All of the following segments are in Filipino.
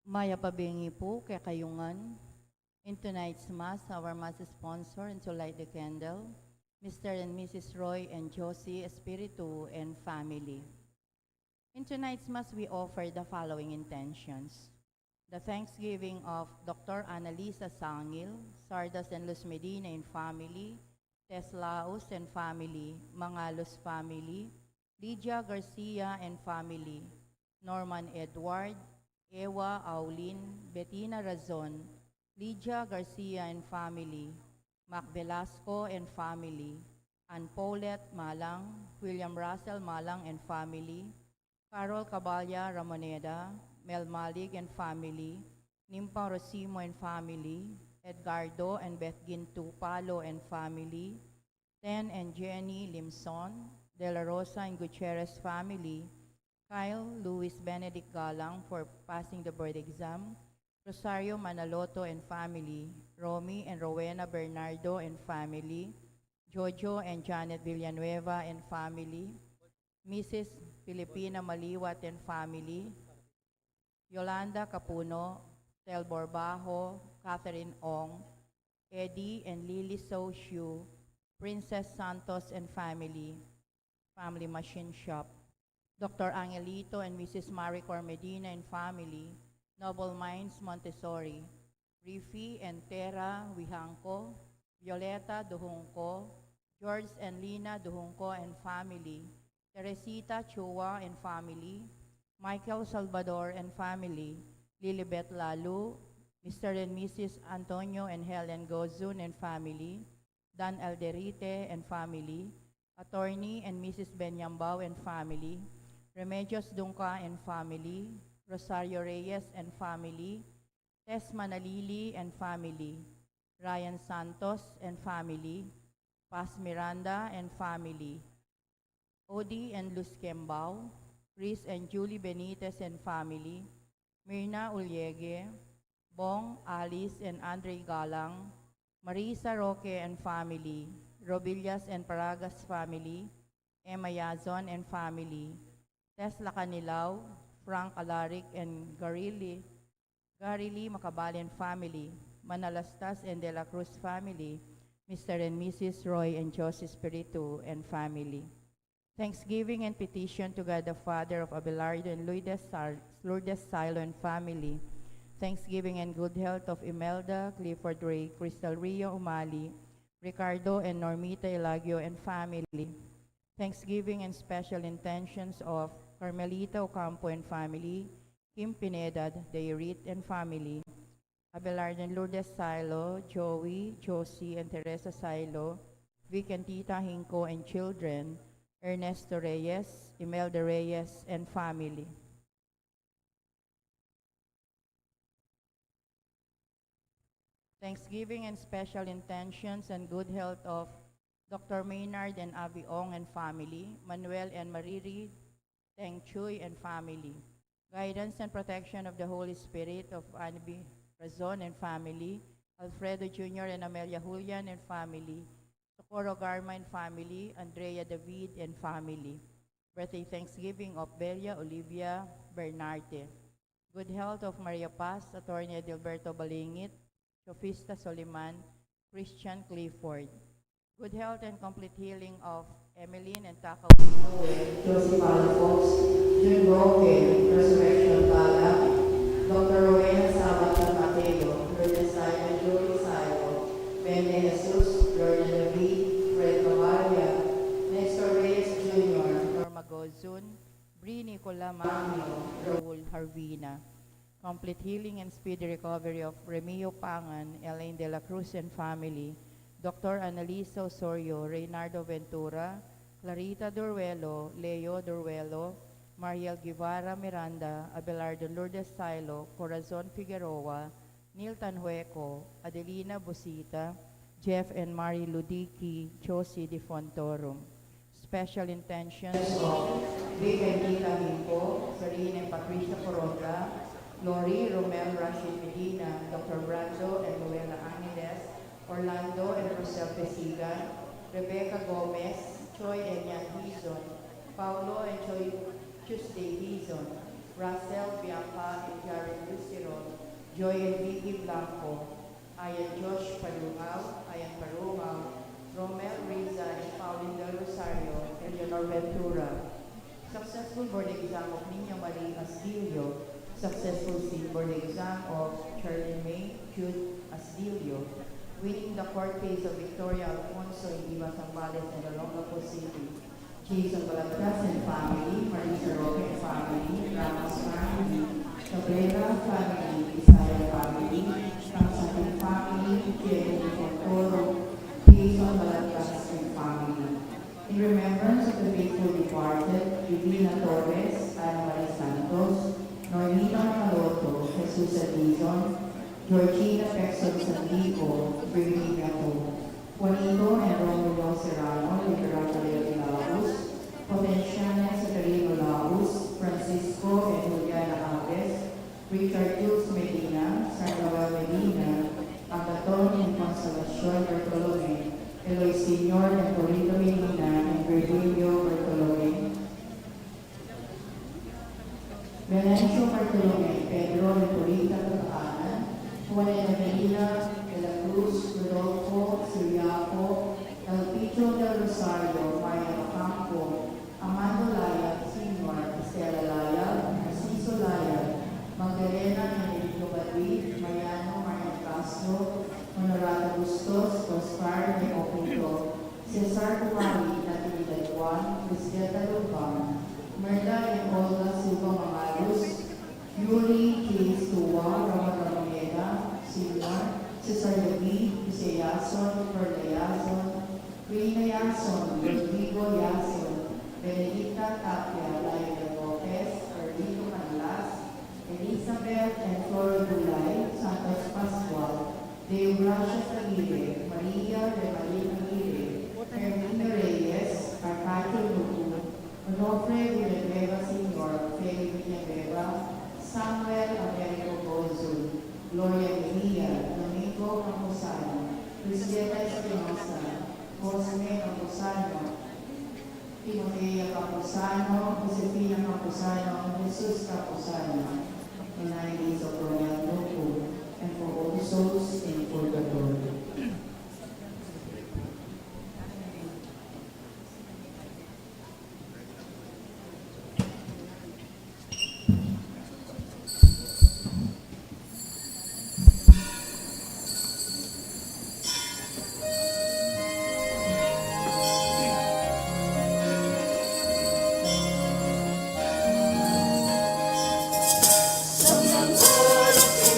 Maya Pabingi po, kay Kayungan. In tonight's Mass, our Mass sponsor and to light the candle, Mr. and Mrs. Roy and Josie Espiritu and family. In tonight's Mass, we offer the following intentions. The thanksgiving of Dr. Annalisa Sangil, Sardas and Luz Medina and family, Teslaos and family, Mangalos family, Lydia Garcia and family, Norman Edward, Ewa Aulin, Bettina Razon, Lydia Garcia and family, Mac Velasco and family, Ann Paulette Malang, William Russell Malang and family, Carol Caballa Ramoneda, Mel Malig and family, Nimpa Rosimo and family, Edgardo and Beth Gintu Palo and family, Ten and Jenny Limson, De La Rosa and Gutierrez family, Kyle Luis Benedict Galang for passing the board exam, Rosario Manaloto and family, Romy and Rowena Bernardo and family, Jojo and Janet Villanueva and family, Mrs. Filipina Maliwat and family, Yolanda Capuno, Tel Borbajo, Catherine Ong, Eddie and Lily Soshu, Princess Santos and family, Family Machine Shop, Dr. Angelito and Mrs. Maricor Medina and family, Noble Minds Montessori, Rifi and Tera Wihangko, Violeta Duhungko, George and Lina Duhungko and family, Teresita Chua and family, Michael Salvador and family, Lilibet Lalu, Mr. and Mrs. Antonio and Helen Gozun and family, Dan Alderite and family, Attorney and Mrs. Benyambao and family, Remedios Dunca and family, Rosario Reyes and family, Tess Manalili and family, Ryan Santos and family, Paz Miranda and family, Odi and Luz Kembao, Chris and Julie Benitez and family, Mirna Ulyege, Bong, Alice and Andre Galang, Marisa Roque and family, Robillas and Paragas family, Emma Yazon and family, Tesla Canilaw, Frank Alaric and Garili Macabalen family, Manalastas and De La Cruz family, Mr. and Mrs. Roy and Josie Espiritu and family. Thanksgiving and petition to God the Father of Abelardo and Lourdes Silo and family. Thanksgiving and good health of Imelda, Clifford Ray, Crystal Rio Umali, Ricardo and Normita Ilagio and family. Thanksgiving and special intentions of Carmelita Ocampo and family, Kim Pinedad, Deirit and family, Abelardo and Lourdes Silo, Joey, Josie and Teresa Silo, Vic and Tita Hinko and children, Ernesto Reyes, Imelda Reyes and family. Thanksgiving and special intentions and good health of Dr. Maynard and Avi Ong and family, Manuel and Mariri Teng Chuy and family, guidance and protection of the Holy Spirit of Anabi Razon and family, Alfredo Jr. and Amelia Julian and family, Socorro Garma and family, Andrea David and family. Birthday Thanksgiving of Belia Olivia Bernarte. Good health of Maria Paz, Attorney Adilberto Balingit, Sofista Soliman, Christian Clifford. Good health and complete healing of Emeline and Takaw Noe, Joseph Alphonse, June Roque, Resurrection Bala, Dr. Rowena Sabat Mateo, Lourdes Sayo, Julie Sayo, Bene Jesus, Jordan David, Fred Cavallia, Nestor Reyes Jr., Norma Gozun, Bri Nicola Magno, Raul Harvina. Complete healing and speedy recovery of Remio Pangan, Elaine de la Cruz and family, Dr. Annalisa Osorio, Reynardo Ventura, Clarita Duruelo, Leo Duruelo, Mariel Guevara Miranda, Abelardo Lourdes Silo, Corazon Figueroa, Neil Tanhueco, Adelina Busita, Jeff and Mari Ludiki, Josie de Fontorum. Special intentions of Vic and Tita Himpo, Serene and Patricia Coronda, Lori Romel Rashid Medina, Dr. Brando and Luella Angeles, Orlando and Rosel Pesiga, Rebecca Gomez, Choi and Yan Hizon, Paulo and Choi Tuesday Hizon, Russell Biapa and Jaren Lucero, Joy and Vicky Blanco, Ayan Josh Paruhaw, Ayan Paruhaw, Romel Riza and Pauline Del Rosario, Eleanor Ventura. Successful board exam of Nina Marie Astilio. Successful state board exam of Charlene May Jude Astilio. Winning the court case of Victoria Alfonso in Diva Zambales and Olongapo City. Jason Balagtas and family, Marisa Roque and family, Ramos family, Cabrera family, Isaya family, Tansakin family, Diego Fontoro, Jason Balagtas and family. In remembrance of the faithful departed, Divina Torres, Ana Maria Santos, Normina Maloto, Jesus Adizon, Georgina Pexon Sandico, Virginia Ho, Juanito and Romulo Serrano, Literato de Laos, Potenciana Sacarino Laos, Francisco and Juliana Alves, Richard Dukes Medina, Sandoval Medina, Agaton and Consolacion Bartolome, Eloy Senior and Torito Medina, and Virgilio Bartolome, Venancio Bartolome, Pedro Retorita Tatahanan, Juanita Medina, De la Cruz, Rodolfo, Siriaco, Elpicho del Rosario, Maya Ocampo, Amando Laya, Senior, Estela Laya, Narciso Laya, Magdalena Enrico Madrid, Mariano Marian Castro, Honorata Bustos, Oscar de Opito, Cesar Kumari, Natividad Juan, Cristieta Lubang, Merda and Olga Silva Mangalos, Yuri J. Stua, Ramon Rameda, Senior, Cesar Levi, Jose Yason, Perla Yason, Reina Yason, Rodrigo Yason, Benedicta Tapia, Laila Lopez, Ardito Manlas, Elizabeth and Floro Dulay, Santos Pascual, Deo Gracia Taguire, Maria de Maria Taguire, Hermina Reyes, Arcadio Lugu, Onofre Villanueva Senior, Feli Villanueva, Samuel Americo Bozo, Gloria Mejia, Domingo Camposano, Cristieta Espinosa, Cosme Camposano, Timotea Camposano, Josefina Camposano, Jesus Camposano, in 9 days of Royal Loco, and for all the souls in purgatory.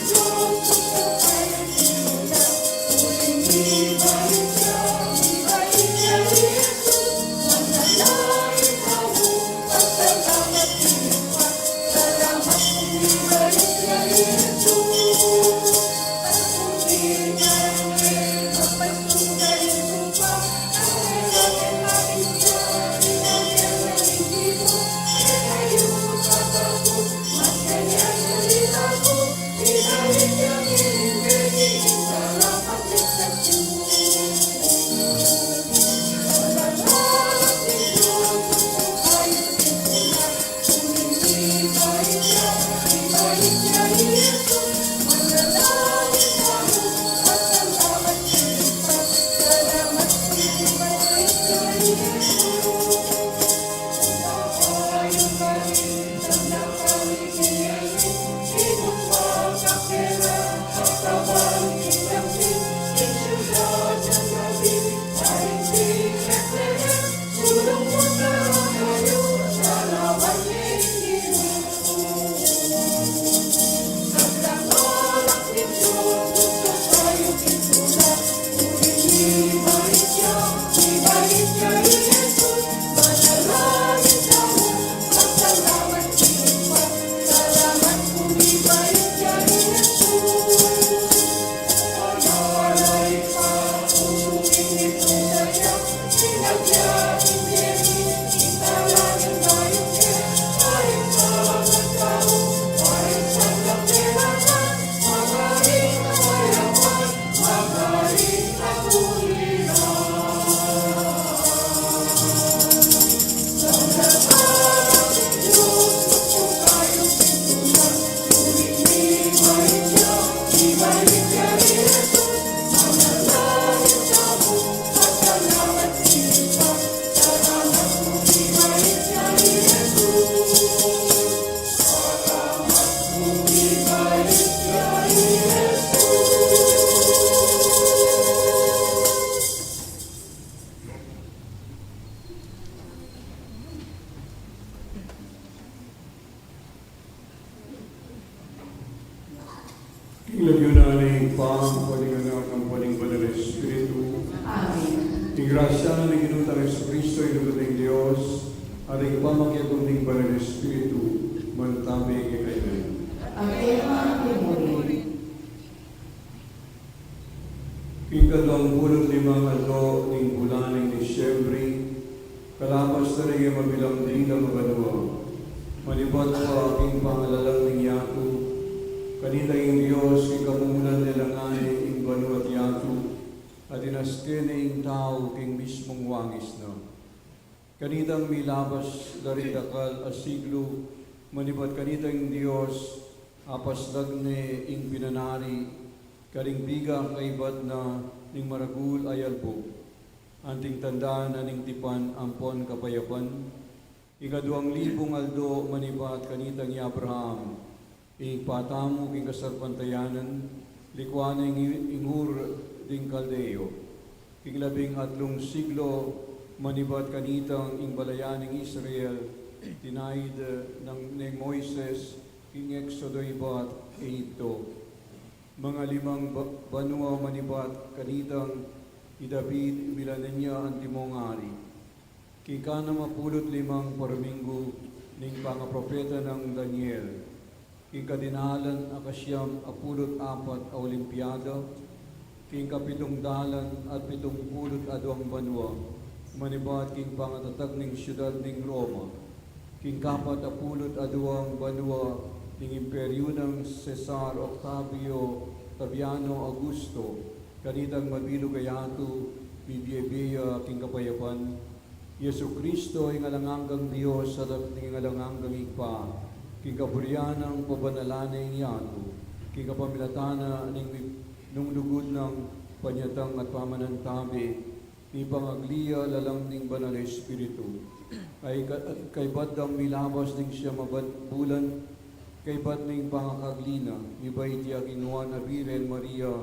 Some Sumayin pa ang paling anak ng paling banal na Espiritu. Amen. Ang grasya na ng Ginoo Yesu Kristo, inugot ng Diyos, at ang pamakyatong ng banal na Espiritu, mantabi kay kayo. Amen. Ikadwang pulot limang adto ng bulan ng Disyembre, kalapas na rin mabilang din ang maganwa. Malibot sa aking pangalalang ng yato, kanina yung Diyos, ikamunan nilanganin ng banu at yato, at inaske na yung tao king mismong wangis na. Kanitang milabas dari dakal a siglo, manibot kanitang Diyos, apasdag ni ing pinanari, karing biga kaibat na ning maragul ayalbo, anting tandaan na ning tipan ampon kapayapan, ika2,000 aldo manibat kanitang ni Abraham, ipatamo king kasarpantayanan, likwana ing ingur ding kaldeo, king 13 siglo manibat kanitang ing balayan ng Israel, tinaid ng ni Moises, king Exodo ibat Egypto. Mga 5 banwa manibat kanitang ni David bilanan niya ang timong ari. Kika na mapulot 5 parminggo ning pangapropeta ng Daniel. Kika dinalan akasyam apulot 4 a Olimpiada. Kika 7 dalan at 70 adwang banwa manibat king pangatatag ning syudad ning Roma. King 4 apulot adwang banwa ning imperyo ng Cesar Octavio Taviano Augusto, kanitang mabilog ayato, bibiyaya king kapayapan, Yesu Kristo ay ngalangang Diyos at ning ngalangang igpa, king kapurianang pabanalanay niyato, king kapamilatana ning nung lugod ng panyatang at pamanantabi, ni pangagliya lalang ning banal na Espiritu, ay kay baddang milabas ning siya mabulan, kay bat ning pangakaglina, ibay tiya kinuha na Biren Maria,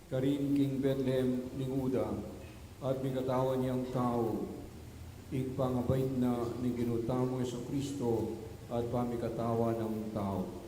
karin king Bethlehem ning Uda, at may katawan niyang tao, ipangabait na ni ginutamo Yesu Kristo, at pamikatawa ng tao.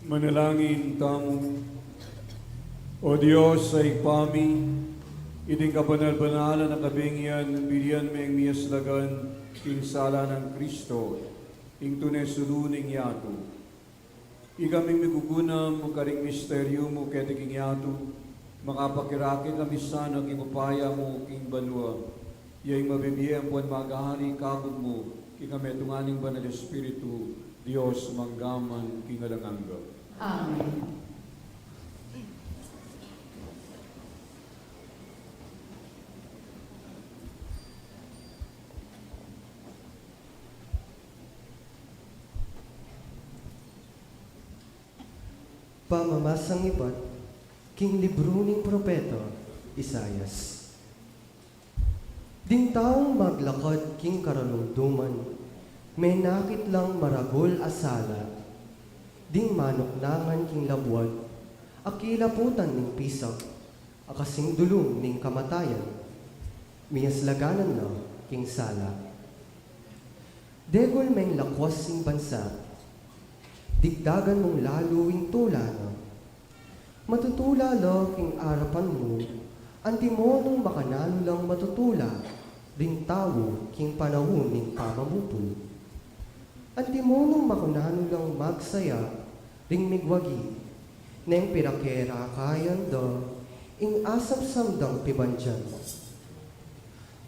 Manalangin tamo. O Diyos ay pami, iting kabanal-banalan ng kabingyan, bilian may miyaslagan, king sala ng Kristo, ing tunay suluning yato. Ikaming migugunam, karing misteryo mo, keting yato, makapakirakit kami sana, king upaya mo, king banwa. Iya'y mabibiyang buwan magahari, kagod mo, king kametunganing banal Espiritu, Diyos manggaman, king alangangga. Amen. Pamamasang iba't king libro ning propeta Isayas. Ding taong maglakad king karalumduman, may nakit lang maragol asala. Ding manuknangan king labwat, akilaputan ning pisak, akasing dulong ning kamatayan, miyaslaganan na king sala. Degol may lakwas sing bansa, digdagan mong laluing tulala. Matutula lo king arapan mo, anti mo nung makanalo lang matutula, ring tawo king panahon ning pamamupul. Anti mo nung makanalo lang magsaya, ring migwagi, neng pirakera kayan do, ing asap samdang pibandyan.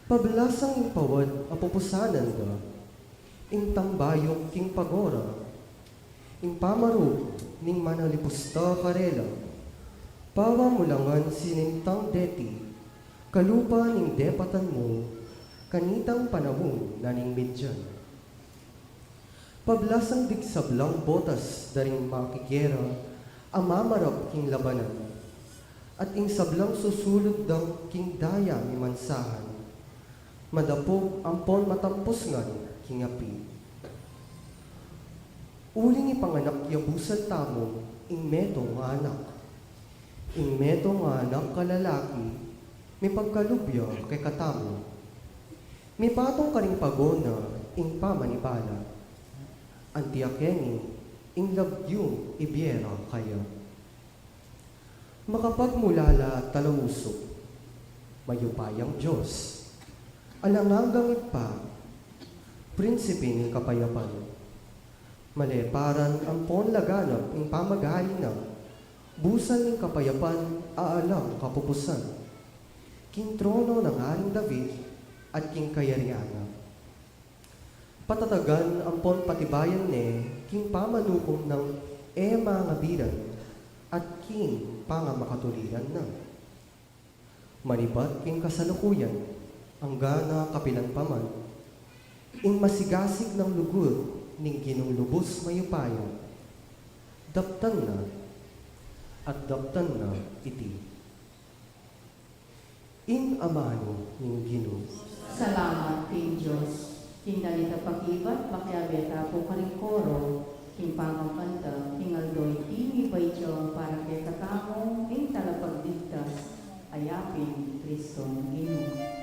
Pablasang ing pawad apupusanan do, ing tambayong king pagora, ing pamaru ning manalipusta karela, pawa mulangan sinintang deti, kalupa ning depatan mo, kanitang panahon na ning midyan. Pablasang digsablang botas daring makikera, amamarap king labanan, at ing sablang susulod dang king daya mi mansahan, madapog ampon matampos ngan king api. Uling ipanganak yabusan tamo, ing meto nga anak. Ing meto nga anak kalalaki, may pagkalubya kay katamo. May patong karing pagona, ing pamanibala. Antiakeni, ing labyong ibiera kaya. Makapagmulala talawusok, mayupayang Diyos. Alangagang ipa, prinsipe ng kapayapan. Maleparan ang pon laganap ing pamagaling na, busan ng kapayapan aalang kapupusan. King trono ng Haring David at king kayariana. Patatagan ang pon patibayan ne, king pamanukom ng ema ngabiran at king pangamakatuliran na. Manibat king kasalukuyan, ang gana kapilan paman, ing masigasig ng lugod, ning ginong lubos mayupayan, daptan na at daptan na iti. In amano ning Ginoo. Salamat, King Diyos. King dalita pakibat, makiabeta po karing koro, king pangangkanta, king aldoy, king ibayjong para kay katamo, king talapagdigtas, ayapin, Kristo, Ginoo.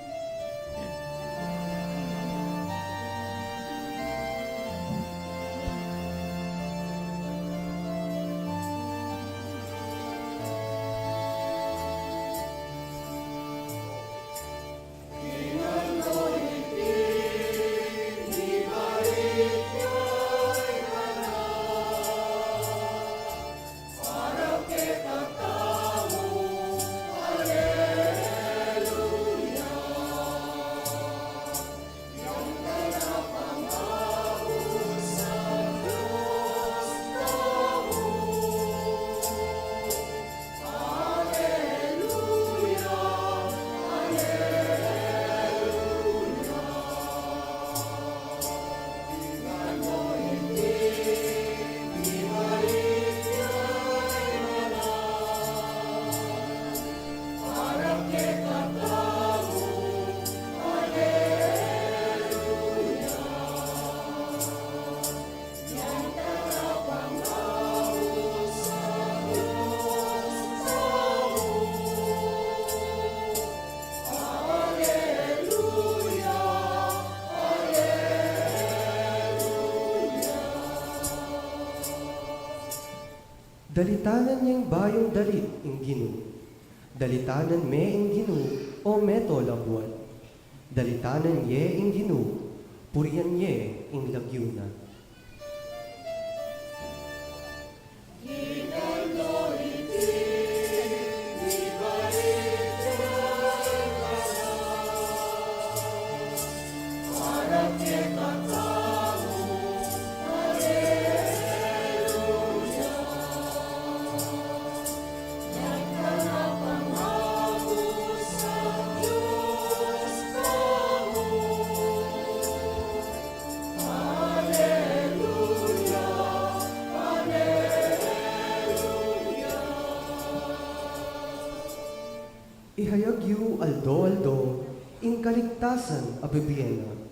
Dalitanan niya yung bayong dalit ing ginu. Dalitanan me ing ginu o meto labuan. Dalitanan ye ing ginu, purian ye ing lagyuna. Ihayag yu aldo-aldo, ing kaligtasan a bibiyena.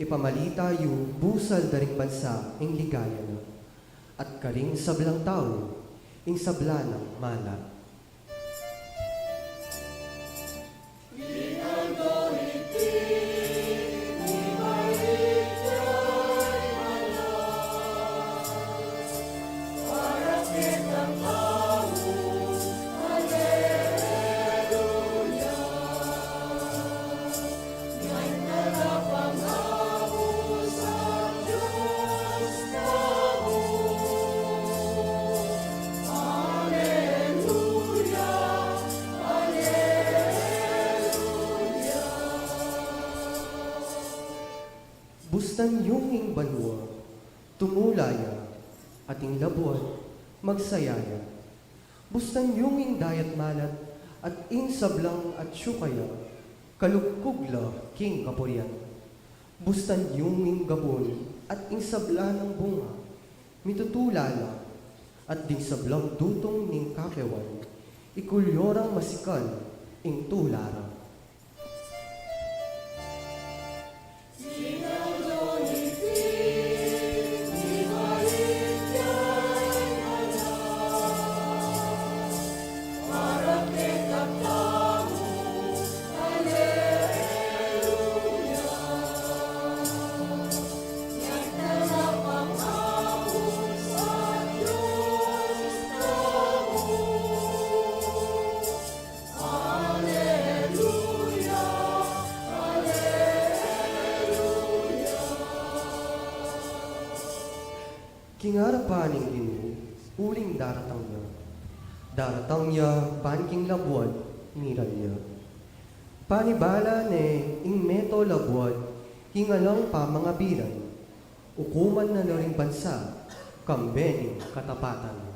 Ipamalita yu busal daring bansa ing ligaya na. At karing sablang tao, ing sablanang mala. Bustan yung ing banwa, tumulaya, ating labuan, magsayaya. Bustan yung ing dayat malat, at ing sablang at syukaya, kalukugla king kapurian. Bustan yung ing gabon, at ing sabla ng bunga, mitutulala, at ding sablang dutong ning kakewan, ikulyorang masikal, ing tulara. Kingarapaning ginu, uling daratang niya. Daratang niya, panking labuan, miral niya. Panibala ne, ing meto labuan, hingalang pa mga biran. Ukuman na na ring bansa, kambening katapatan.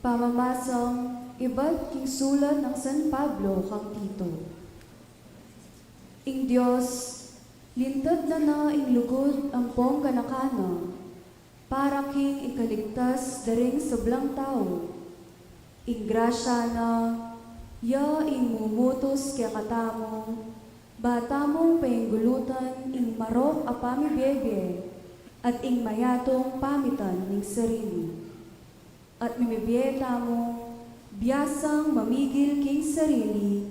Pamamasang iba't king sulat ng San Pablo kang Tito. Ing Diyos, lintad na ing lugod ang pong kanakana, para king ikaligtas daring sablang tao. Ing grasya na, ya ing mumutos kaya katamo, bata mong painggulutan ing marok a pamibebe, at ing mayatong pamitan ning sarili. At mimibiyeta mo, biyasang mamigil king sarili,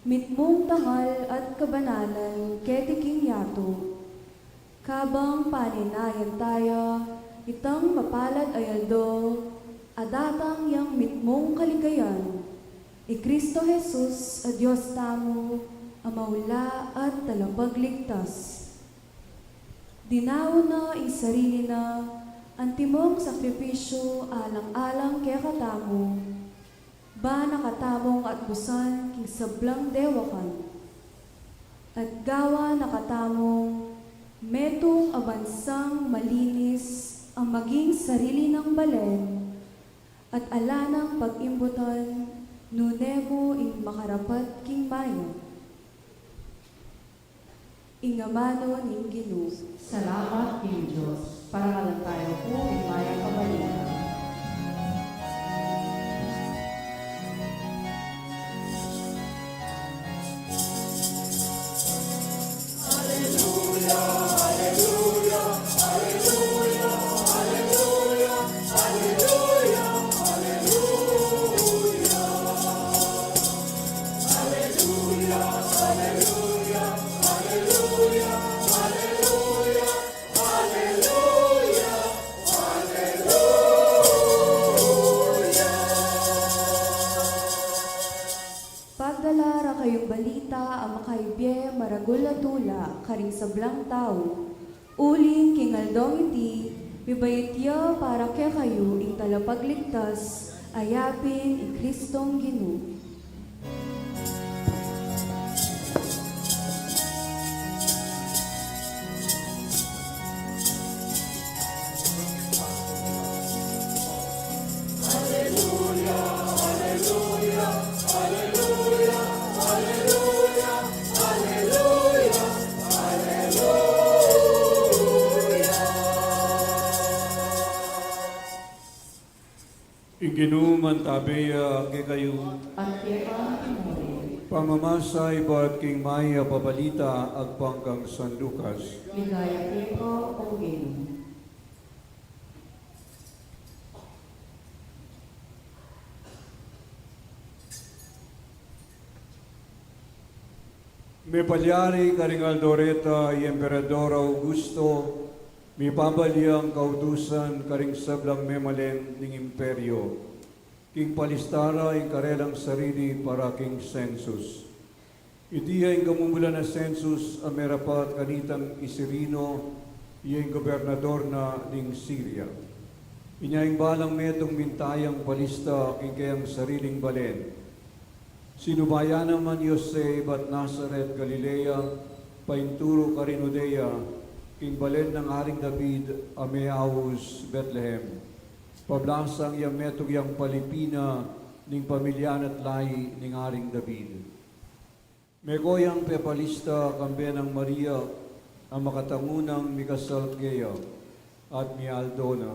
mitmong tangal at kabanalan keti king yato. Kabang paninayan tayo, itang mapalad ayaldo, adatang yang mitmong kaligayan, i Kristo Jesus a Diyos tamo, amaw maula at talapagligtas. Dinaw na ang sarili na ang timong sakripisyo alang-alang kaya katamo, ba nakatamong at busan king sablang dewakan, at gawa nakatamong metong abansang malinis ang maging sarili ng balen, at alanang pag-imbutan nunemo ing makarapat king mayo. Ingamano ning Ginoo. Salamat, King Diyos. Parangalan tayo po, Maya Kabalina. Pagdalara kayong balita ang makaibye maragulatula karing sablang tao. Uling kingaldong iti, bibayitya para kaya kayo ing talapagligtas, ayapin ing Kristong Ginoo. Iginuman tabiya kay kayo, At kaya Timori, pamamasay ba't king Maya pabalita agpangkang San Lucas. ligaya kiko o Ginoo. May palyari karingal Doreta y Emperador Augusto, may pabalyang kautusan karing sablang memalen ng imperyo. King palistara yung karelang sarili para king census. Iti ay gamumula na census amerapat kanitang Isirino, yung gobernador na ng Syria. Inyayang balang metong mintayang palista king kayang sariling balen. Sinubaya naman Yose bat Nazaret, Galilea, painturo Carinodea, king balen ng Haring David, Ameaus, Bethlehem. Pablasang yang metog yang palipina, ning pamilyan at lahi ning Haring David. Megoyang pepalista kambe ng Maria, ang makatangunang Mikasalkea at Mialdona.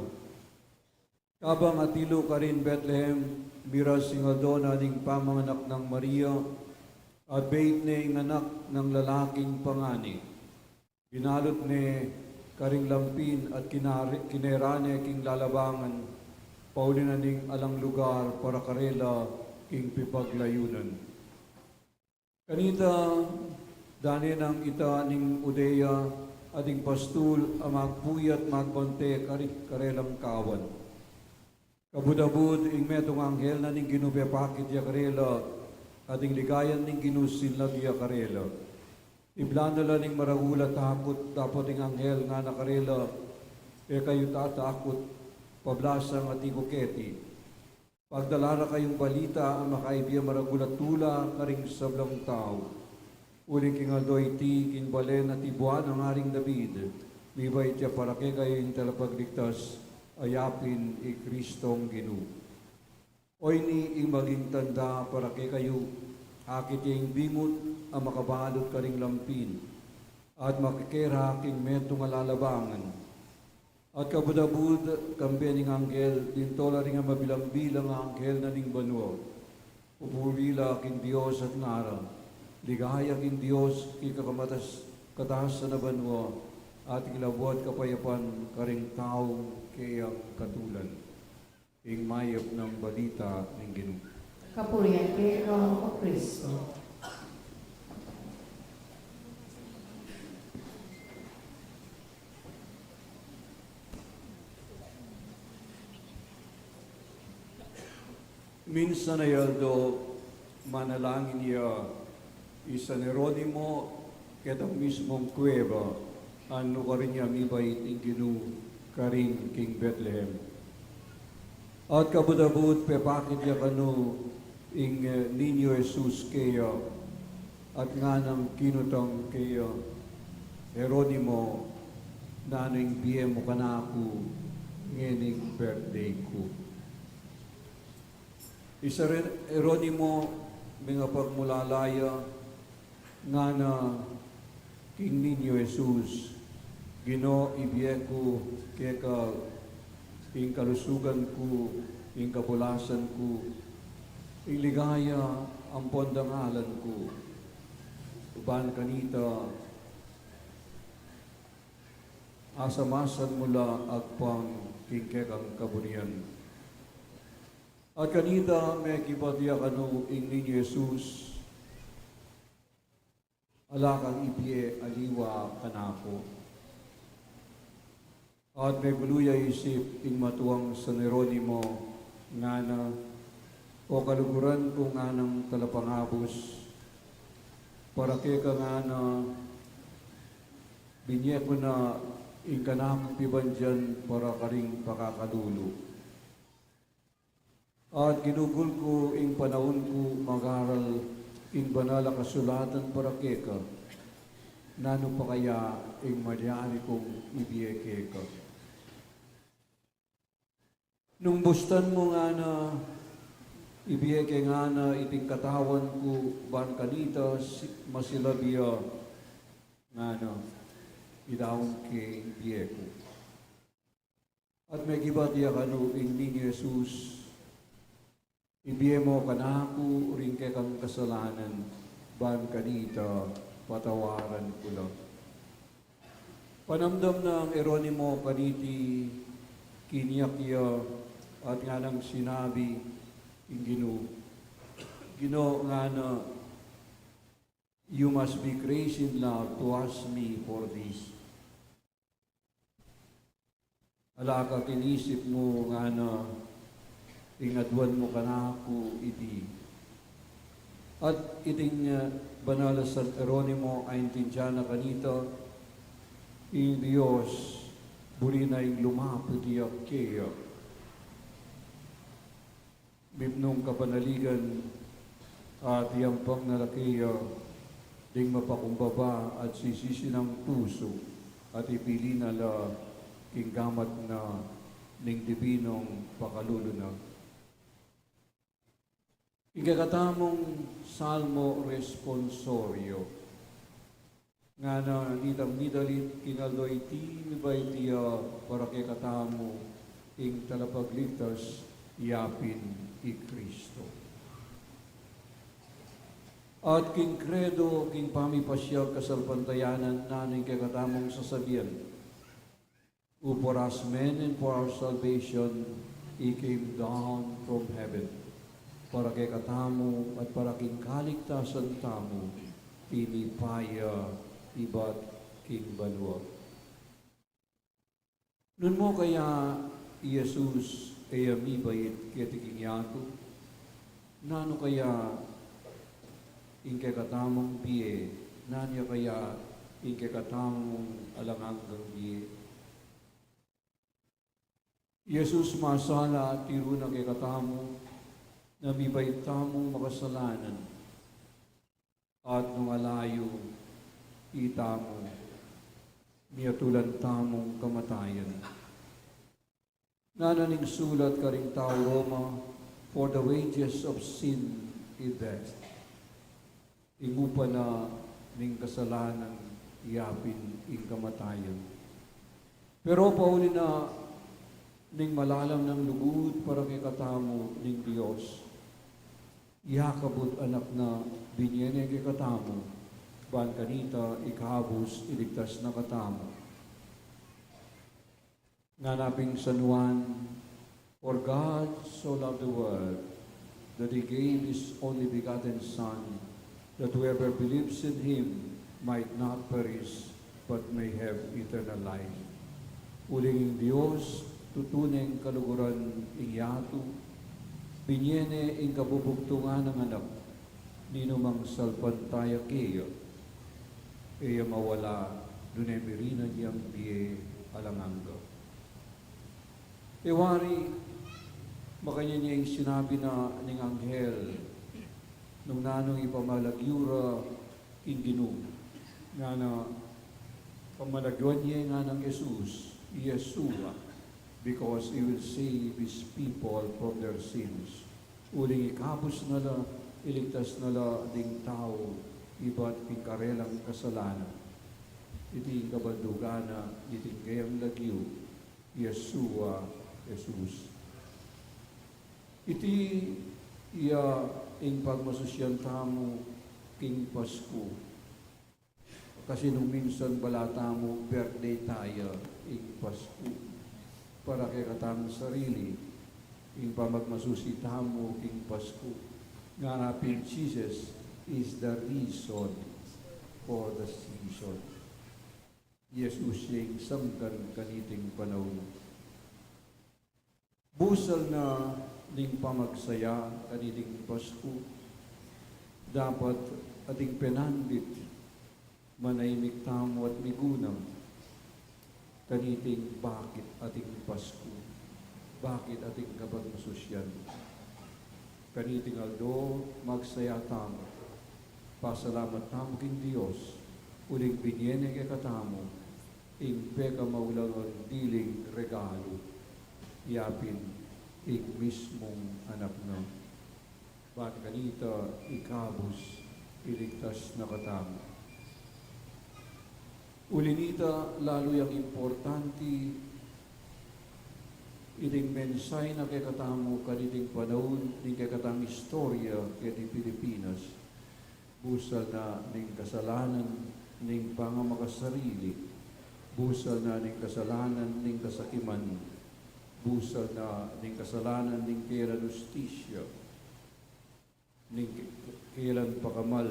Kabang atilo ka rin Bethlehem, miras sing Aldona ning pamanganak ng Maria, at bait ni anak ng lalaking pangani. Ginalot ni karing lampin at kinerane king lalabangan, pauli na ning alang lugar para karela king pipaglayunan. Kanita, dani ng ita ning Udea, ating pastul ang magpuyat magbante karelang kawan. Kabudabud ing metong anghel na ning ginupepakit ya karela, ating ligayan ning ginusinlag ya karela. Iblanala ning maragula takot, dapat ing anghel nga nakarela, kayo tatakot, pablasang at ikuketi. Pagdalara kayong balita ang makaibya maragulat tula karing sablang tao. Uling king aldoy ti, king balen at ibuan ang Haring David, bibay tiya para kayo yung talapagligtas, ayapin i Kristong Ginoo. Oy ni ing maging tanda para kayo, akit yung bingot ang makabalot karing lampin, at makikera king metong alalabangan. At kabudabud kambe ning anghel, dintola ring ang mabilang-bilang ang anghel na ning banwa. Upurila king Dios at ngara, ligaya king Dios kikakamatas kataas sa nabanwa, at ilabot kapayapan karing taong kayang katulan. Ing mayap ng balita ng Ginoo. Kapurihan kiko o Kristo. Minsan ay aldo, manalangin niya, y San Jerónimo ketang mismong kuweba, ano ka rin niya mibait inginu karin king Bethlehem. At kabudabud pepakit ya kanu ing Niño Jesus kayo at nga nang kinutang kayo Jeronimo naning biye mo kanaku ngening birthday ko. Isa rin Jeronimo mga pagmulalaya nga na king Niño Jesus Gino ibiye ko kaya ing kalusugan ko, ing kabulasan ko, ing ligaya ang pondangalan ko. Uban kanita, asamasan mula agpang king kekang kabunian. At kanita may kibatiya kanu ing Niño Jesus, alakang ibiye aliwa kanako. At may buluya isip ing matuang San Jeronimo nga na o kaluguran ko nga ng talapangabos para kaya ka nga na binye ko na ing kanakang piban dyan para karing pakakadulo. At ginugol ko ing panahon ko mag-aral ing banala kasulatan para kaya ka nano pa kaya ing madyari kong ibiye kaya ka. Nung bustan mo nga na ibiyeke nga na iting katawan ko ban kanita masilabiya nga na idawon ke ibiyeko. At may gibatiya kanu ing Niño Jesus ibiye mo kanaku rin ke kang kasalanan ban kanita patawaran ko lang. Panamdam ng Jeronimo kaniti kiniyakya at nga nang sinabi yung Gino nga na you must be grace in love to ask me for this. Alaka kinisip mo nga na ingadwan mo kanako iti. At iting banala San Jeronimo ay intinsyana kanita in Diyos buri na yung lumapit iyak kaya. Bibnong kapanaligan at yampang nalakiya ding mapakumbaba at sisisi ng puso at ipili na la kinggamat na ning dibinong pakalulunag. Ikakatamong salmo responsorio nga na nidam-nidalit kinaldoy ti mibay tiya para kay katamo ing talapagligtas yapin i Kristo. At king credo, king pamipasya kasalpantayanan naning kay katamong sasabihan, who for us men and for our salvation, He came down from heaven, para kay katamo at para king kaligtasan tamo, pinipaya iba't king banwa. Nun mo kaya Jesus kaya mibait kaya tiking yato, nano kaya ingke katamong biye, nanya kaya ingke katamong alanganggang biye. Jesus masala at tiro na kay katamo, na mibait tamong makasalanan, at nung alayo, itamo, miyatulan tamong kamatayan. Nananing sulat ka ring tao Roma, for the wages of sin is death. Ingupa na ning kasalanan, iyapin ing kamatayan. Pero pauli na ning malalam ng lugod para kay katamo ning Diyos, ihakabot anak na binyene kay katamo, ban kanita ikabos iligtas na katamo. Nanaping San Juan, for God so loved the world, that He gave His only begotten Son, that whoever believes in Him might not perish, but may have eternal life. Uling Diyos, tutuneng kaluguran ing yato, binyene ing kabubugtungan ng anak, ninumang salpantaya keyo, eya mawala, dunemirina diyang biye alanganga. Ewari, makanya niya yung sinabi na ng anghel, nung nanong ipamalagyura inginu, nga na pamalagyan niya nga ng Jesus, Yeshua, because He will save His people from their sins. Uling ikabos nala, iligtas nala ding tao, iba't pingkarelang kasalanan. Iti kabaldugana, iti kayang lagyo, Yeshua, Jesus. Iti iya ing pagmasusyan tamo king Pasko. Kasi nung minsan balata mo, birthday tayo, ing Pasko. Para kay katang sarili, ing pamagmasusita mo king Pasko. Nganapin Jesus is the reason for the season. Jesus yung samkan kaniting panahon. Busal na ning pamagsaya kaniting Pasko, dapat ating penandit manayimik tamo at migunang kaniting bakit ating Pasko, bakit ating kapagmasusyan. Kaniting aldo magsaya tamo, pasalamat tamo king Diyos, uling binyene kay katamo, ing peka maulangon diling regalo, yapin ing mismong anak na. Ba't kanita ikabos, iligtas na katamo. Ulinita lalo yung importante iting mensay na kay katamo kaniting panahon, ning kay katang istorya kay di Pilipinas, busal na ning kasalanan ning pangamakasarili, busal na ning kasalanan ning kasakiman, busal na ning kasalanan ning kailan justisya, ning kailan pakamal,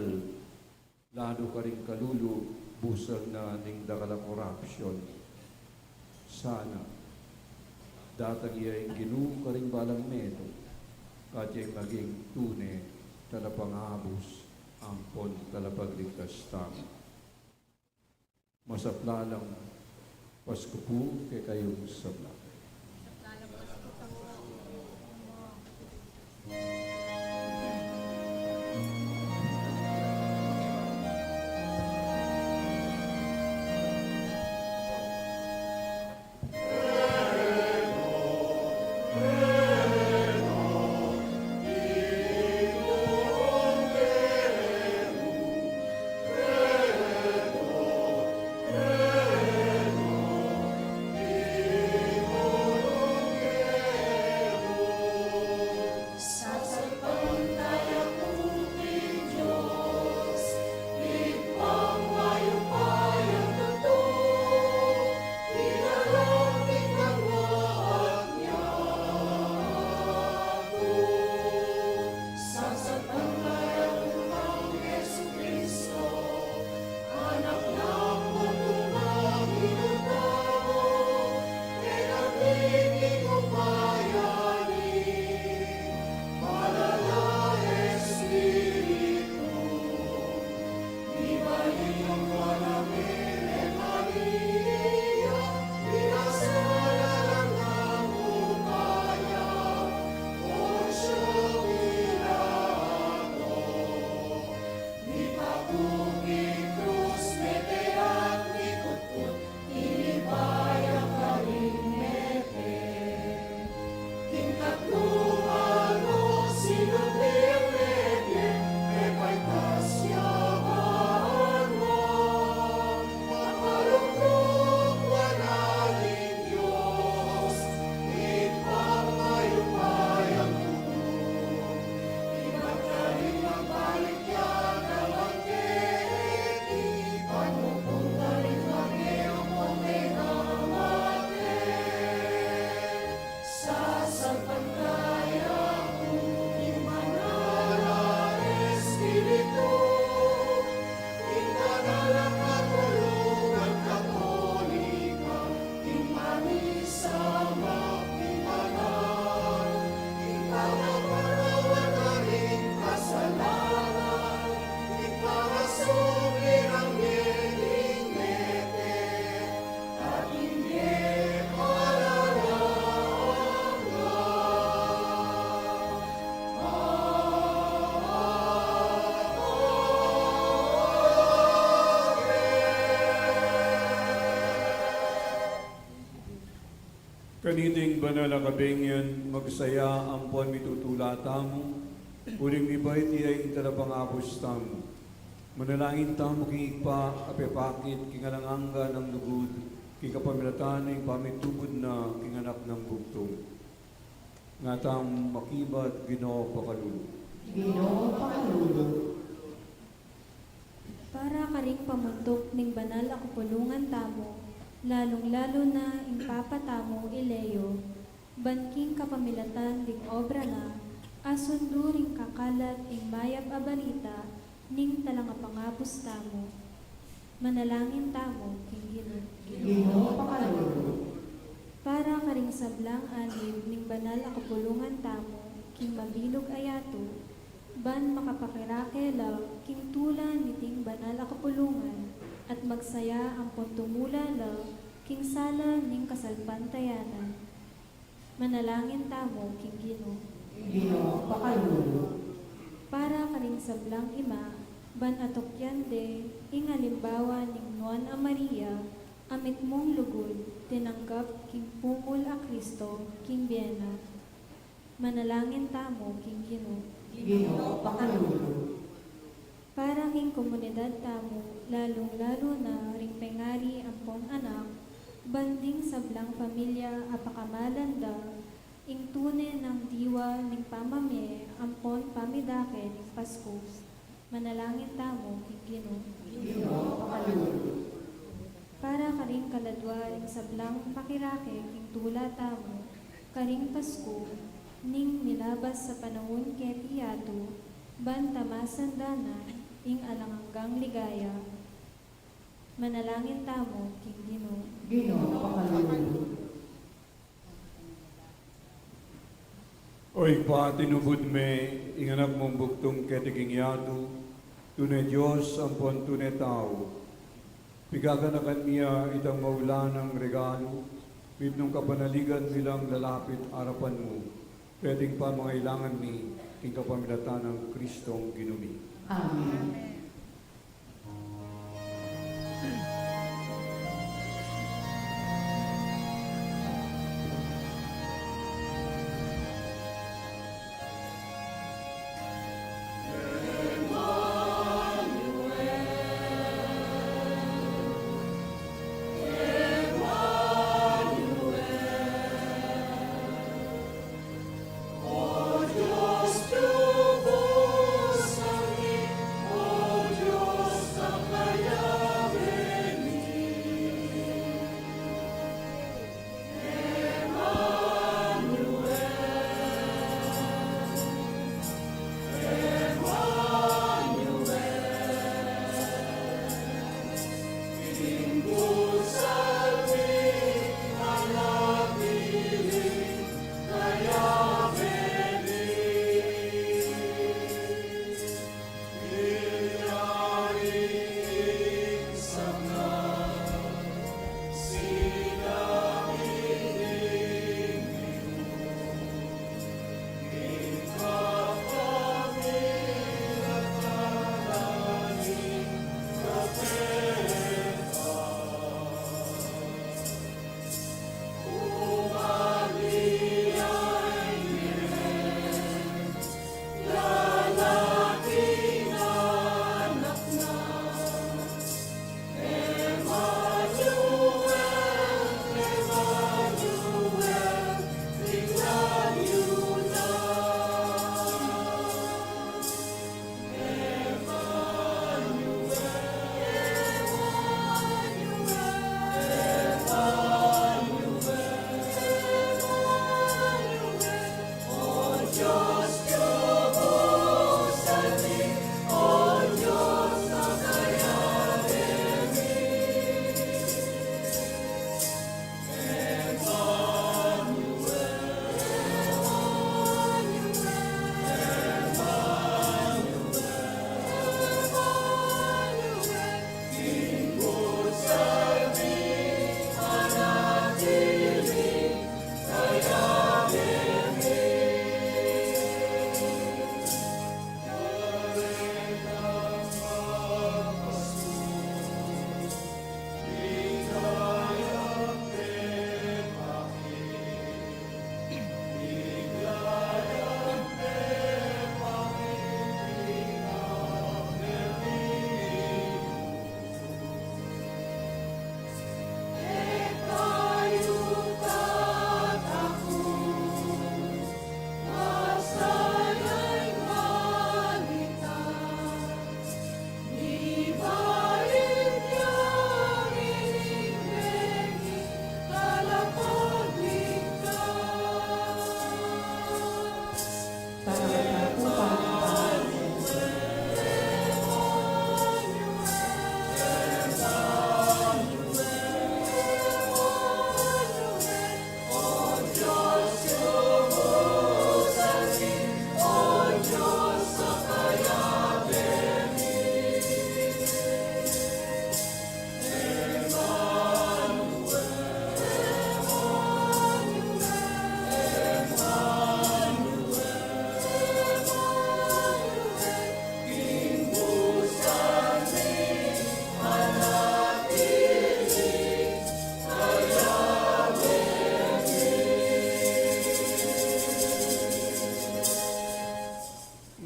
lalo ka rin kalulu, busal na ning dakala corruption. Sana, datang iya yung ginu ka rin balang medo, at yung maging tune, talapangabos, ampon talapagligtas tamo. Masaplalang Pasko po kay kayong sabla. Sa Kaniting banal na kabengyan, magsaya ang puan mitutulata mo, uling ibay ti ay talapangapos tamo. Manalangin tamo king ikpa, apepakit, king alanganga ng lugod, king kapamilatan ng pamitubod na king anak ng bugtong. Nga tang makibat, Ginoo pakalulu. Ginoo pakalulu. Para karing pamuntok ning banal a kupulungan tamo, lalong-lalo na ing papatamo ileyo, banking kapamilatan ding obra na, asundo ring kakalat ing mayap a balita, ning talangapangapos tamo. Manalangin tamo, king Ginoo. Ginoo pakalulu. Para karing sablang alib ning banal a kapulungan tamo, king mabilog ayato, ban makapakirakel king tulan niting banal a kapulungan, at magsaya ang pontumula king sala ning kasalpantayanan. Manalangin tamo, king Ginoo. Ginoo pakalulu. Para karing sablang ima, ban atokyande, ing halimbawa ning Nuan a Maria, amit mong lugod, tinanggap king pungol a Kristo, king Biena. Manalangin tamo, king Ginoo. Ginoo pakalulu. Para king komunidad tamo, lalong-lalo na ring pengari ang pong anak, banding sablang pamilya apakamalanda, ing tune ng diwa ning pamame, ampon pamidake ning Pasko. Manalangin tamo, king Ginoo. Ginoo pakalulu. Para karing kaladwa ring sablang pakirake king tula tamo, karing Pasko, ning nilabas sa panahon kay Piato, ban tamasan dana, ing alanganggang ligaya. Manalangin tamo, king Ginoo. Ginoo pakalulu. Oy pa tinubod me, inganak mong buktong ketiging yado, tunay Diyos ang puan tunay tao. Pigaganakan niya itang maula ng regalo, bibnong kapanaligan bilang lalapit arapan mo, pwedeng pa mangailangan ni king kapamilatan ng Kristong ginumi. Amen. Dios tu voz a mí,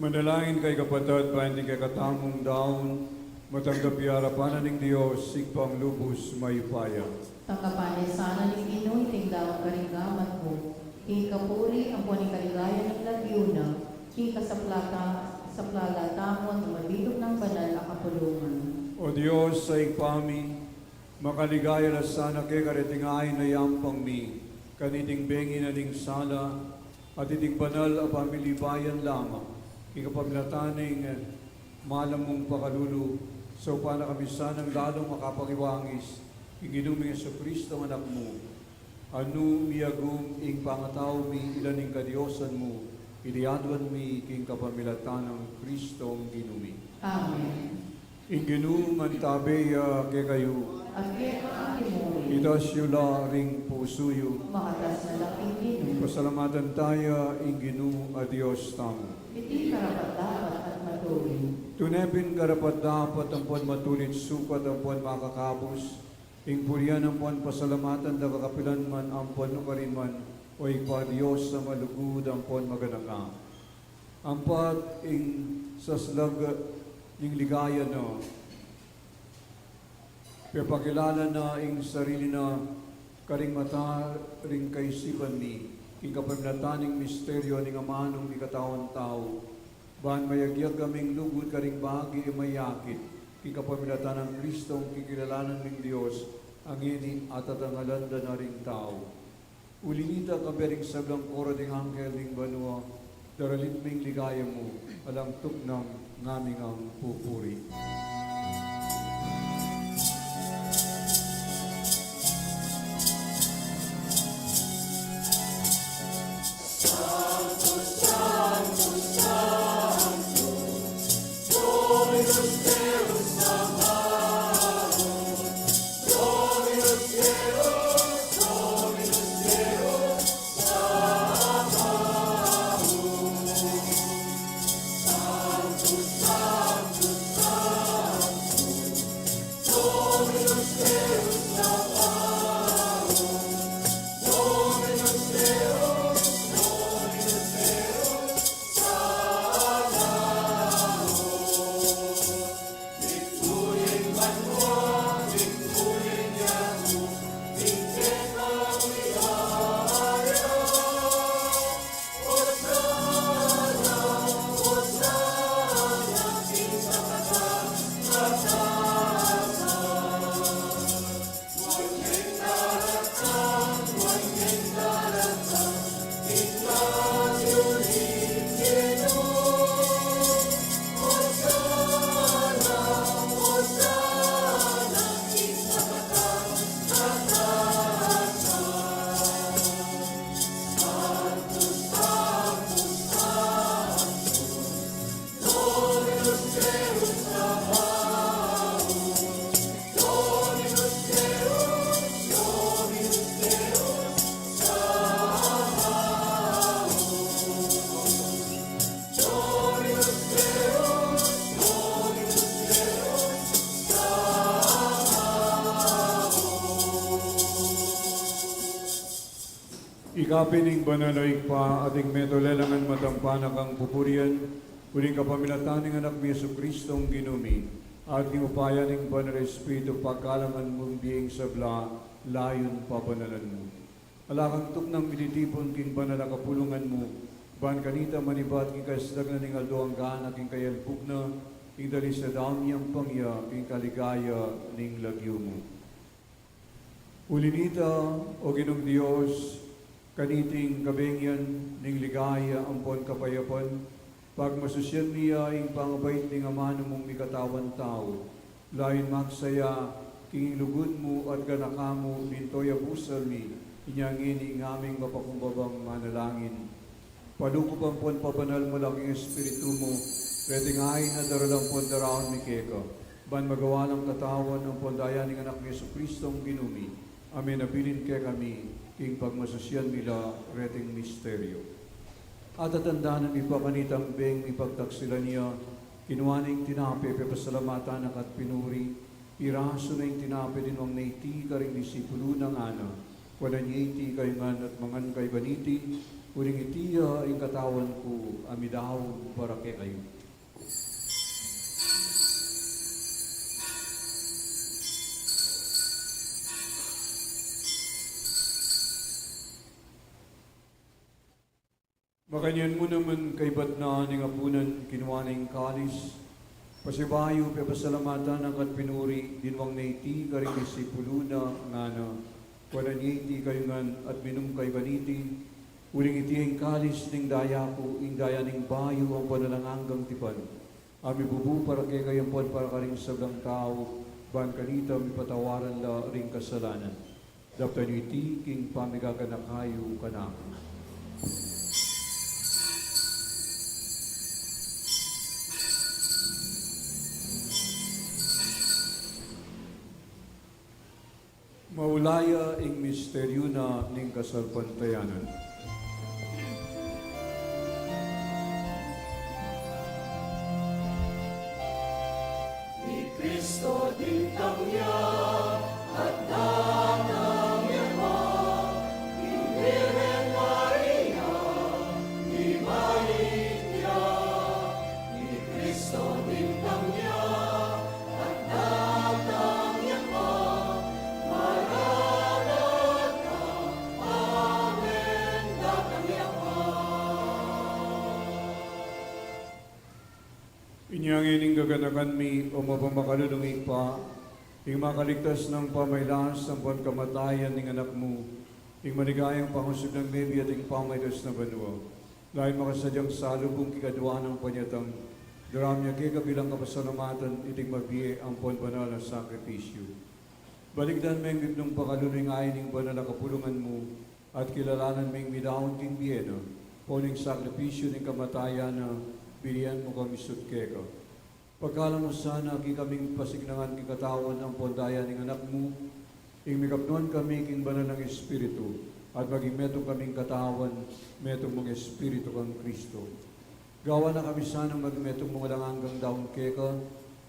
Manalangin kay kapatid, bahin kay katamong daon, matanggap harapan ng Diyos, sigpang lubos may paya. Tangkapan niya sana ni Pinoy, tingdaang karinggaman mo. Kapuri ang puning kaligaya ng lagyuna, kasaplalatamon ng mabilog ng banal na kapulungan. O Diyos sa ipami, makaligaya na sana kay karitingay na yampang mi, kaniting bengi na ning sala, at iting banal a pamilibayan lamang, ikapamilataning malamong pakalulu, sa upana kami sanang lalong makapagiwangis, iginuming sa Kristo ang anak mo, anu miyagum ing pangataw mi ilaning kadiosan mo, iliadwan mi king kapamilatan ng Kristo ang ginumi. Amen. Ing ginuman tabeya kay kayo, At kaya kaantimuri, itas yula ring pusuyo, makatas na laking dino, pasalamatan tayo ing ginu a Diyos tamo. iti karapat-dapat at matuloy. Tunebin karapat dapat ang puan matulit sukat ang puan makakapos, ing purian ang puan pasalamatan da kakapilan man ang puan nukarin man, o ipa Diyos sa malugud ang puan maganaka. Ang pat ing saslag ing ligaya na, pepakilala na ing sarili na karing mata ring kaisipan ni, ing kapamilataning misteryo ning amanong ni katawan tao, bahan mayagyag kaming lugod karing bahagi mayakit, ing kapamilatan ng Kristo ang kikilalanan ng Diyos, ang ini at atangalanda na ring tao. Ulinita kabering sablang kora ding angkel ding banwa, daralit ming ligaya mo, alang tuknang ngaming ang pupuri. Ikapining banaloy pa ating medolelangan matampanak ang pupurian, uling kapamilataning anak ni Yesu Kristo ang ginumi, at ng upayan ng banal Espiritu pagkalangan mong biing sabla, layon papanalan mo. Alakang tuknang militipon king banal kapulungan mo, ban kanita manibat king kaisdag na ning aldo ang ganak king kayalpug na, king dali sa damyang pangya, king kaligaya ning lagyo mo. Ulinita, o Ginong Diyos, kaniting kabengyan ning ligaya ampon kapayapan, pag masusyan niya ing pangabait ning amano mong mikatawan tao, lain magsaya, king lugod mo at ganakamo, bintoy abusal mi, inyangin ing aming mapakumbabang manalangin. Palukop ang pon pabanal malaking espiritu mo, reting ay na daralang pon daraon mi keka, ban magawa ng katawan ng pondayan ning anak ni Yesu Kristo ang ginumi. Amen, abilin kay kami, king pagmasasyan nila reting misteryo. At atandaan ng ipakanitang beng ipagtaksila niya, kinuwaning tinapi, pepasalamatan at pinuri, iraso na yung tinapi din wang naiti ka rin disipulo ng ana, wala niya iti kay man at mangan kay baniti, Uring itiya ang katawan ko, amidaw para kay kayo. Makanyan mo naman kay Batna ng apunan kinuwaning kalis. Pasibayo, pasalamatan ang katpinuri, dinwang naiti, karing disipuluna, nga na, wala niti kayo ngan at minum kay baniti, uling iti ang kalis ning daya ko, ing daya ning bayo ang panalanganggang tipan. Ami bubu para kay kayampon para karing sablang tao, ban kanita mi patawaran la ring kasalanan. Dapta iti, king pamigaganak kayo kanako. Maulaya ing misteryo na ning kasalpantayanan. Inyang ining gaganakan mi o mapamakalulungig pa, ing makaligtas ng pamaylas ng buwan kamatayan ng anak mo, ing maligayang pangusog ng baby at ing pamaylas na banwa. Dahil makasadyang salubong kikadwa ng panyatang, daram niya kay kabilang kapasalamatan, iting mabiye ang puwan banal na sakripisyo. Baligdan may ng pakalulungig ayon ng banal na kapulungan mo, at kilalanan may midahon king biyena, puning sakripisyo ng kamatayan na bilian mo kami sutkeka. Pagkala mo sana ki kaming pasignangan ki katawan ang pondaya ng anak mo, ing mikapnuan kami king banal ng Espiritu, at maging metong kaming katawan, metong mong Espiritu kang Kristo. Gawa na kami sana maging metong mga langanggang daon keka,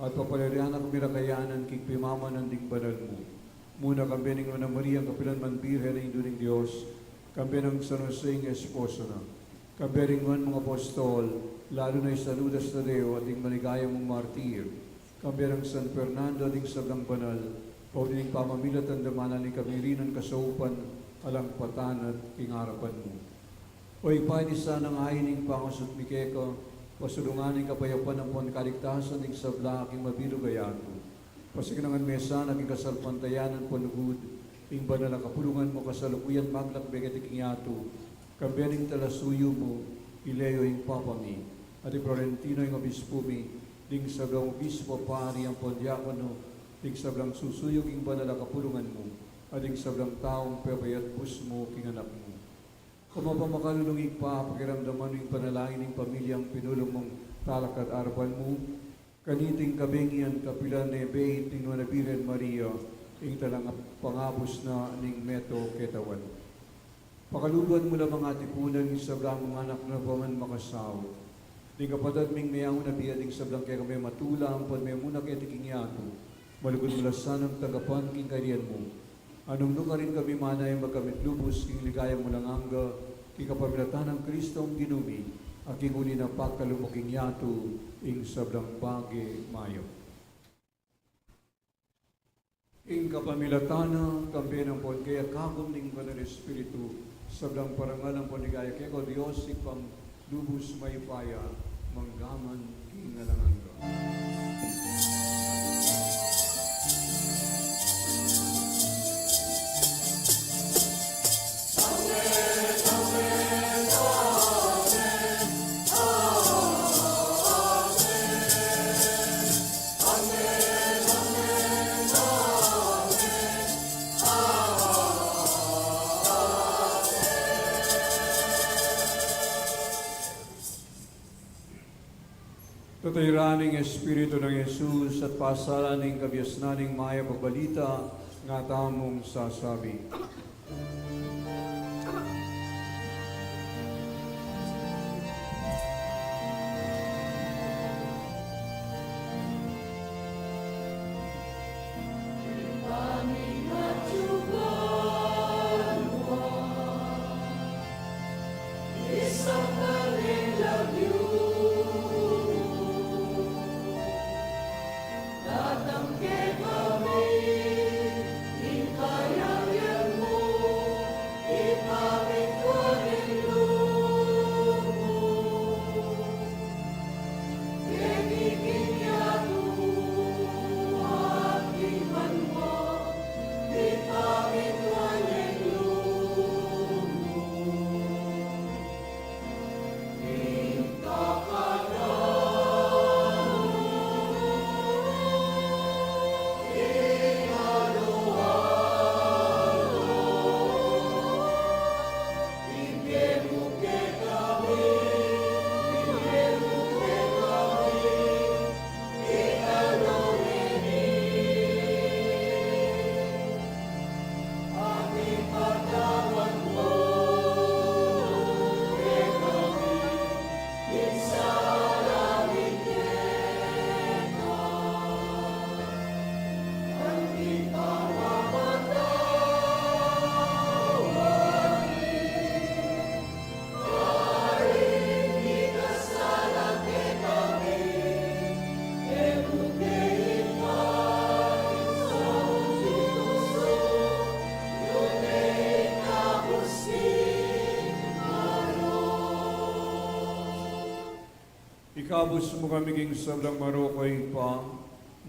at papalarihan na kami rakayanan king pimaman ng ding banal mo. Muna kami ng Ana Maria, kapilan man birhen ng Duning Diyos, kami ng San Jose ng esposo na. Kabering man mga apostol, lalo na isaludas na Deo at ing maligayang mong martir. Kabering San Fernando at ing sablang banal, paulining pamamilat ang damanan ni kamirinan kasaupan, alang patan at kingarapan mo. O ipay ni sanang ayining pangasot mikeka, pasulunganing kapayapan ng pankaligtasan ing sabla aking mabilog ayato. Pasignangan mesa naging kasalpantayanan panugud, ing banal na kapulungan mo kasalukuyan maglakbeg at ikinyato, kabening talasuyo mo, ileo ing papami, at Florentino ing obispo mi, ding sablang obispo pari ang pondiakono, ding sablang susuyog ing banal na kapulungan mo, at ding sablang taong pepayat bus mo king anak mo. Kumapamakалulungig pa, pakiramdaman ing panalangin ing pamilyang pinulong mong talak at arapan mo, kaniting kabengian kapilan ni Beit ing Nuanabiren Maria, ing talang pangabos na ning meto ketawan. Pakalubuan mo lang mga tipunan sa blang mga anak na paman makasaw. Di kapatid ming mayang na biyading sa blang kaya kami matulang, pan may muna kaya tiking yato. Malugod mula sanang tagapan king kariyan mo. Anong nung rin kami manay magkamit lubos, king ligayang mo lang angga, king kapamilatan ng Kristo ang ginumi, at king uli na pagkalumuking yato, ing sa blang bagi mayo. Ing kapamilatana, kampi ng pon, kaya kagom ning banal Espiritu, sablang parangal ang ponigaya, kaya ko Diyos, ipang lubos may paya, manggaman, kingalanganga. Tatayraning Espiritu ng Jesus at pasalaning kabiasnaning maya pagbalita nga tamong sasabi. Ikabos mo kami king sablang marokoy pa,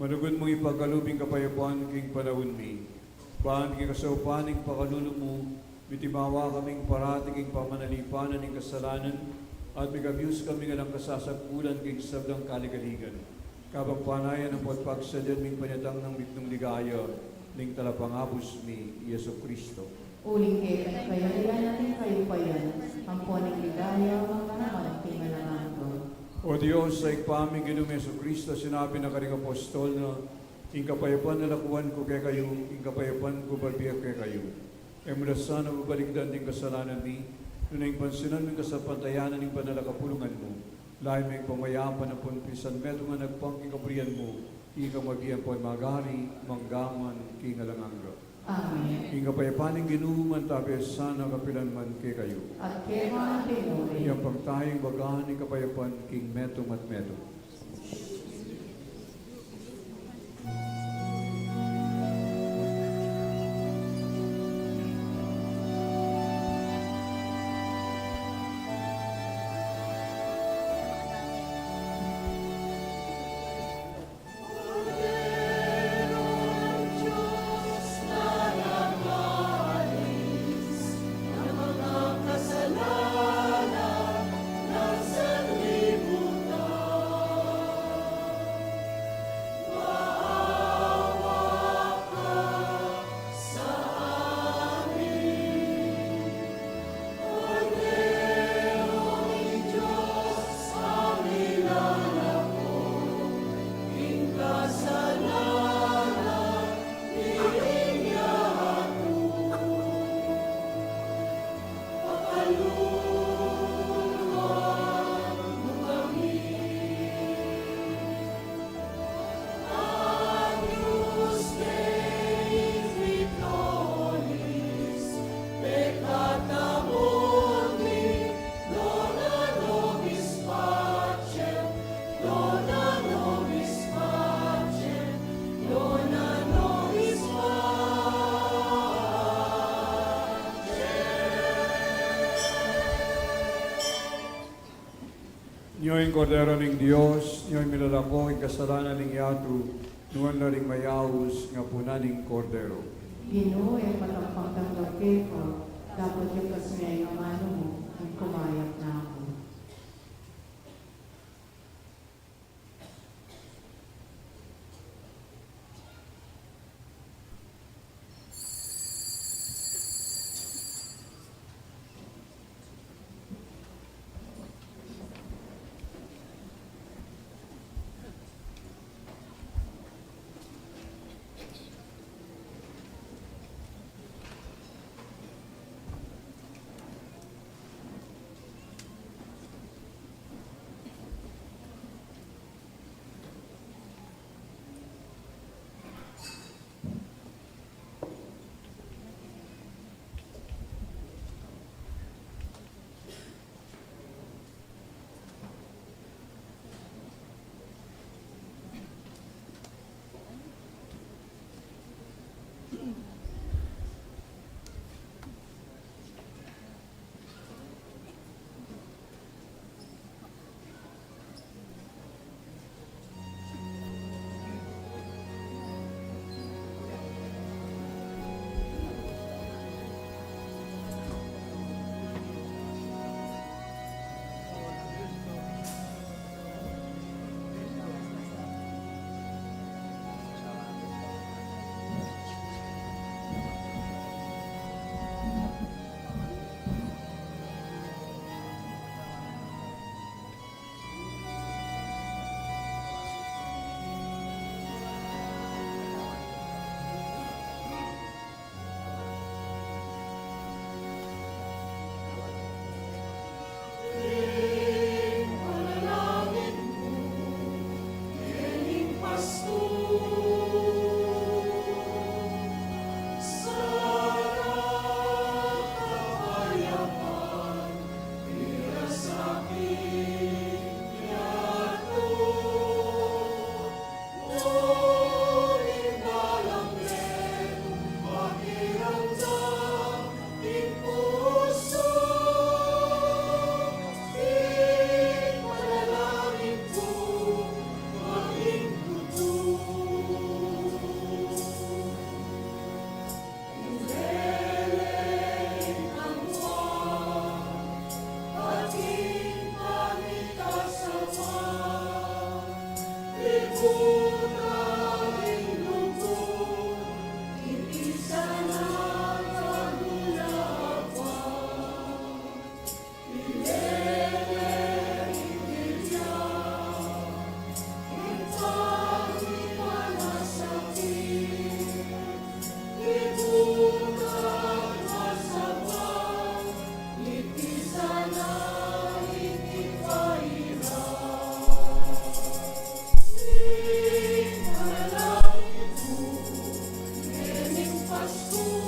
manugod mong ipagkalubing kapayapaan king panahon mi. Bahan king kasaupaning pakalulo mo, mitimawa kaming parati king pamanalipanan ng kasalanan, at migabiyos kami nga ng kasasakulan king sablang kaligaligan. Kapagpanayan ang pagpagsadyan ming panyatang ng mitnong ligaya, ning talapangabos mi, Yeso Kristo. Uling kaya natin kayo pa yan, ang puning ligaya, mga naman tingalangan ko. O Diyos, sa ikpaming Ginoong Yeso Kristo, sinabi na karing apostol na ing kapayapan na lakuan ko kay kayo, ing kapayapan ko babiyak kay kayo. E mula sana mabaligdan din kasalanan ni, nung pansinan ng kasapantayanan ng panalakapulungan mo, lahi may pamayapan ng punpisan meto nga nagpang ikabriyan mo, ika mabiyan po magari, manggaman, kingalanganga. Amen. Ing kapayapan ng ginuman tabi sana kapilan man kay kayo. At kaya mga tinuri, Iyang pagtayong bagahan ng kapayapan king metong at metong. Niyo'y kordero ng Diyos, niyo'y milalako ang kasalanan ng yatu, nuwan na rin mayawos nga punaning kordero. Ginoo ay matampang tanggap ko, dapat yung kasmiyay ng mano mo, ang kumayak na ako. Pasko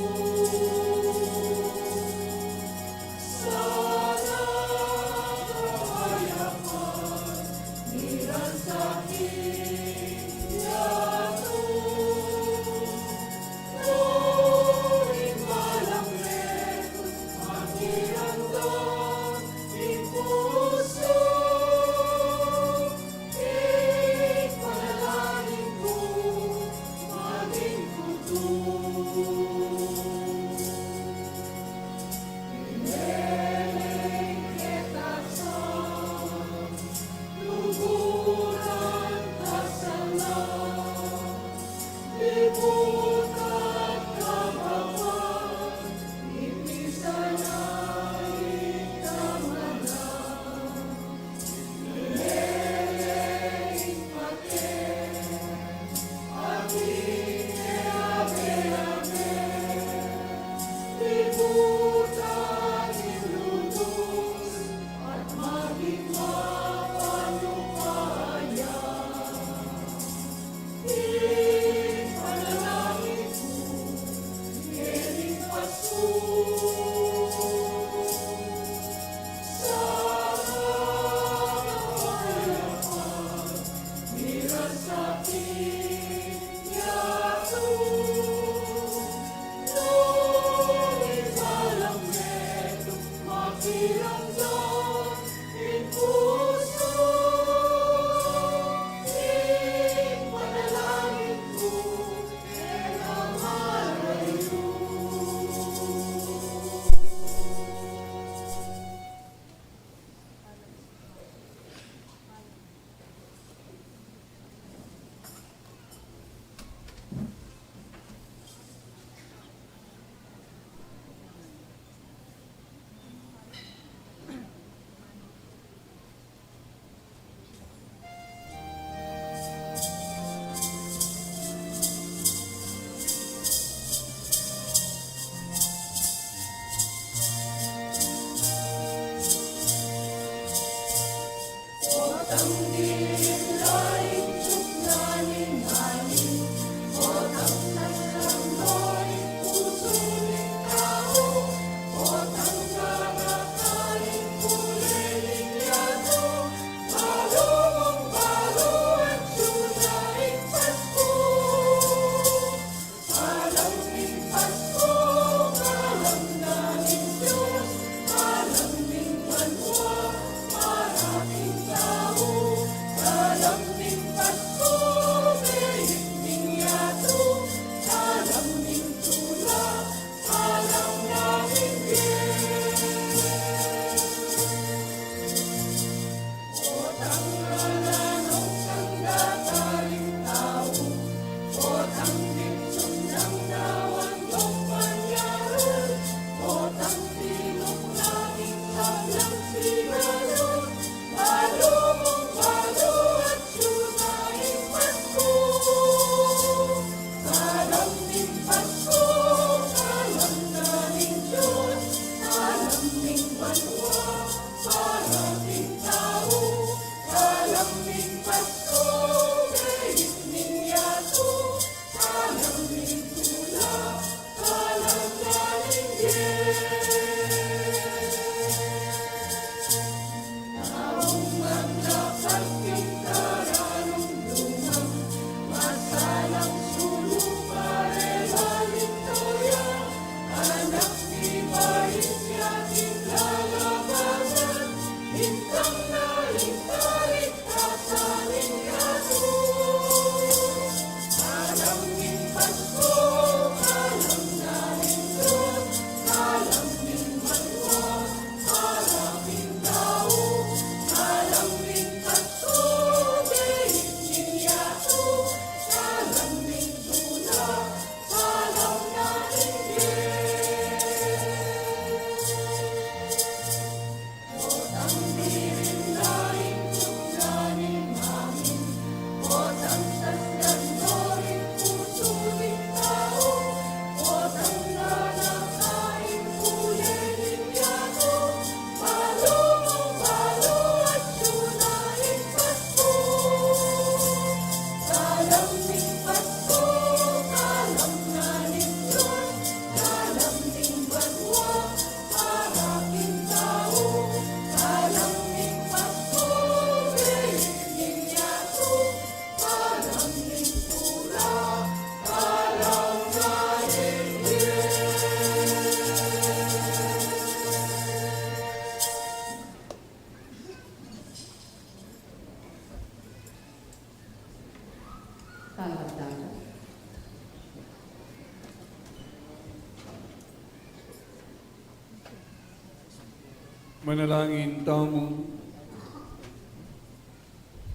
Manalangin tamo.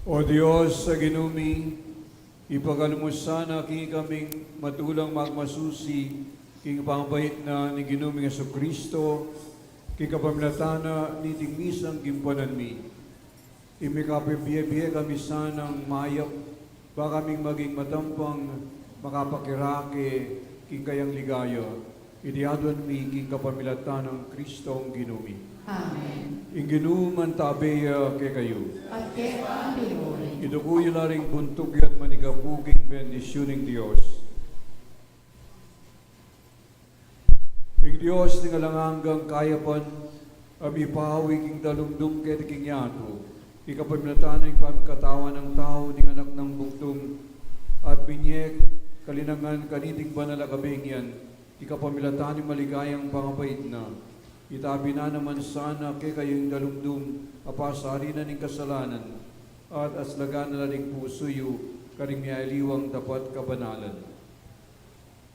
O Diyos sa ginumi, ipagalmos sana king kaming matulang magmasusi, king pangbayit na ni ginuming Kristo, king kapamilatana ni tingmisang gimpanan mi. Imikapibiye kami sanang mayap, ba kaming maging matampang makapakirake, king kayang ligaya. Idiadwan mi king kapamilatan ng Kristo ang ginumi. Amen. Inginuman tabeya ke kayo. At kay Panginoon. Idukuyo na rin buntog at manigapuging bendisyoning Diyos. Ing Diyos ni ngalanganggang kayapan, abipawig ing dalumdum kaya king yato, ikapamilatana ing pamikatawan ng tao ning anak ng bugtong, at binyek kalinangan kaniting banalakabing yan, ikapamilatana ing maligayang pangabait na, itabi na naman sana kay kayong dalumdum, apasari na ning kasalanan, at aslagan na ning pusuyo, karing mialiwang dapat kabanalan.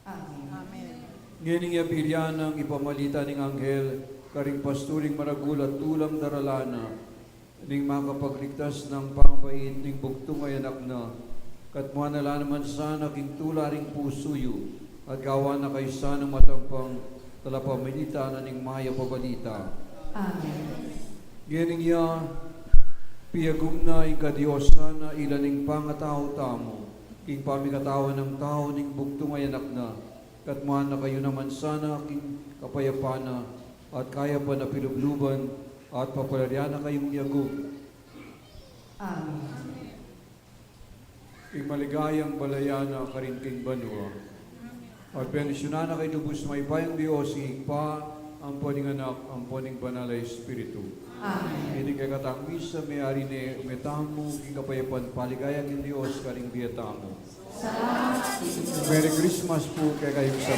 Amen. Ngayon yapilyan ang ipamalita ning anghel, karing pasturing maragulat tulang daralana, ning makapagligtas ng pangabait ning bugtong ay anak na, katmuan na naman sana king tularing pusuyo, at gawa na kay sana matampang talapamanita na ning maya pabalita. Amen. Ngayon niya, piyagum na ing kadiyos sana ilaning pangatao tamo, king pamikatawan ng tao ning bugtong ay anak na, katmuan na kayo naman sana king kapayapana, at kaya pa na pilubluban, at papalarya na kayong yagum. Amen. Ing maligayang balayana karin king banwa. At bendisyonan na kay lubos may payang Diyos, pa ang poning anak, ang poning banal na Espiritu. Amen. Hindi kay katangmis sa may-ari ni metamo, king kapayapan, paligayang ng Diyos, karing biyatamo. Salamat. Merry Christmas po kay kayong sa